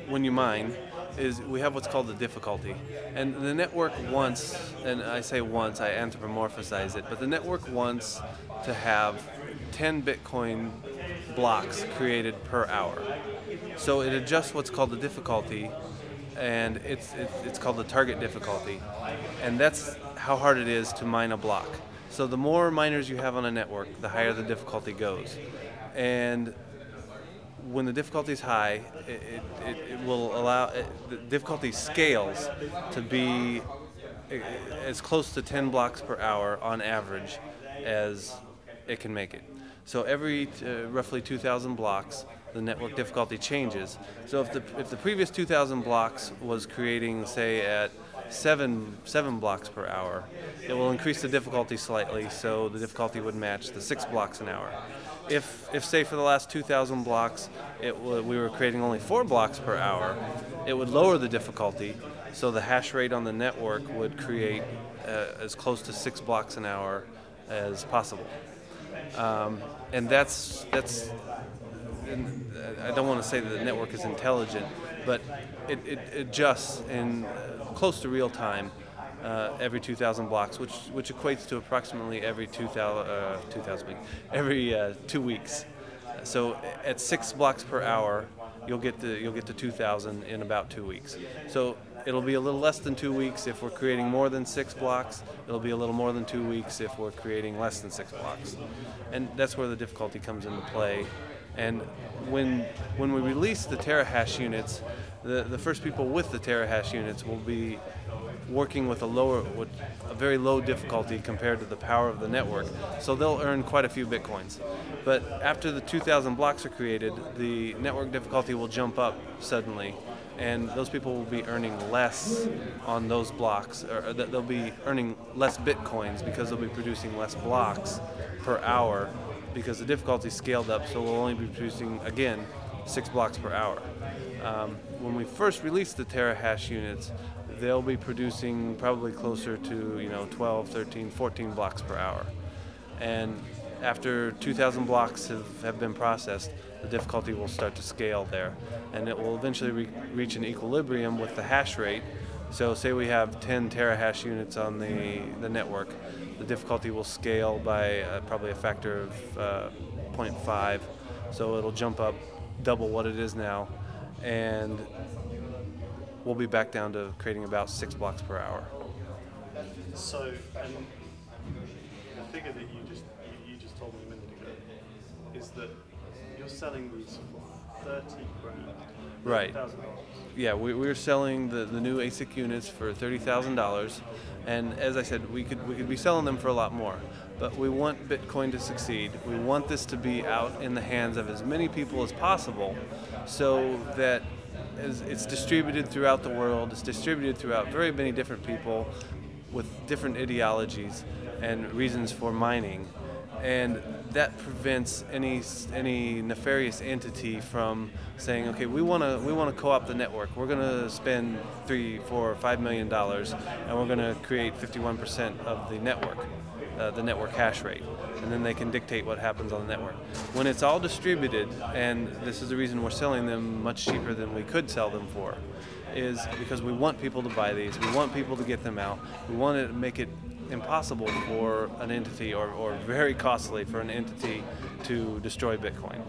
when you mine is we have what's called the difficulty. And the network wants, and I say wants, I anthropomorphize it, but the network wants to have 10 Bitcoin blocks created per hour. So it adjusts what's called the difficulty, and it's called the target difficulty. And that's how hard it is to mine a block. So the more miners you have on a network, the higher the difficulty goes. And when the difficulty is high, it will allow, the difficulty scales to be as close to 10 blocks per hour on average as it can make it. So every roughly 2,000 blocks, the network difficulty changes. So if the previous 2,000 blocks was creating, say, at seven blocks per hour, it will increase the difficulty slightly, so the difficulty would match the 6 blocks an hour. If say for the last 2,000 blocks, we were creating only 4 blocks per hour, it would lower the difficulty, so the hash rate on the network would create as close to 6 blocks an hour as possible. And that's I don't want to say that the network is intelligent, but it adjusts in close to real time every 2,000 blocks, which equates to approximately every 2 weeks. So at 6 blocks per hour, you'll get to 2,000 in about 2 weeks. So it'll be a little less than 2 weeks if we're creating more than 6 blocks. It'll be a little more than 2 weeks if we're creating less than 6 blocks. And that's where the difficulty comes into play. And when we release the terahash units, the first people with the terahash units will be working with a very low difficulty compared to the power of the network. So they'll earn quite a few Bitcoins. But after the 2,000 blocks are created, the network difficulty will jump up suddenly, and those people will be earning less on those blocks, or they'll be earning less Bitcoins because they'll be producing less blocks per hour because the difficulty scaled up, so we'll only be producing, again, 6 blocks per hour. When we first release the terahash units, they'll be producing probably closer to 12, 13, 14 blocks per hour. And after 2,000 blocks have been processed, the difficulty will start to scale there, and it will eventually reach an equilibrium with the hash rate. So say we have 10 terahash units on the network, the difficulty will scale by probably a factor of 0.5, so it'll jump up double what it is now, and we'll be back down to creating about 6 blocks per hour. So, the figure that you just told me a minute ago is that you're selling these for 30 grand. Right. $30,000. Yeah, we're selling the new ASIC units for $30,000, and as I said, we could be selling them for a lot more. But we want Bitcoin to succeed. We want this to be out in the hands of as many people as possible, so that it's distributed throughout the world. It's distributed throughout very many different people with different ideologies and reasons for mining, and that prevents any nefarious entity from saying, okay, we want to co-opt the network. We're going to spend $3, $4, $5 million, and we're going to create 51% of the network hash rate, and then they can dictate what happens on the network. When it's all distributed, and this is the reason we're selling them much cheaper than we could sell them for, is because we want people to buy these. We want people to get them out. We want to make it impossible for an entity, or very costly for an entity, to destroy Bitcoin.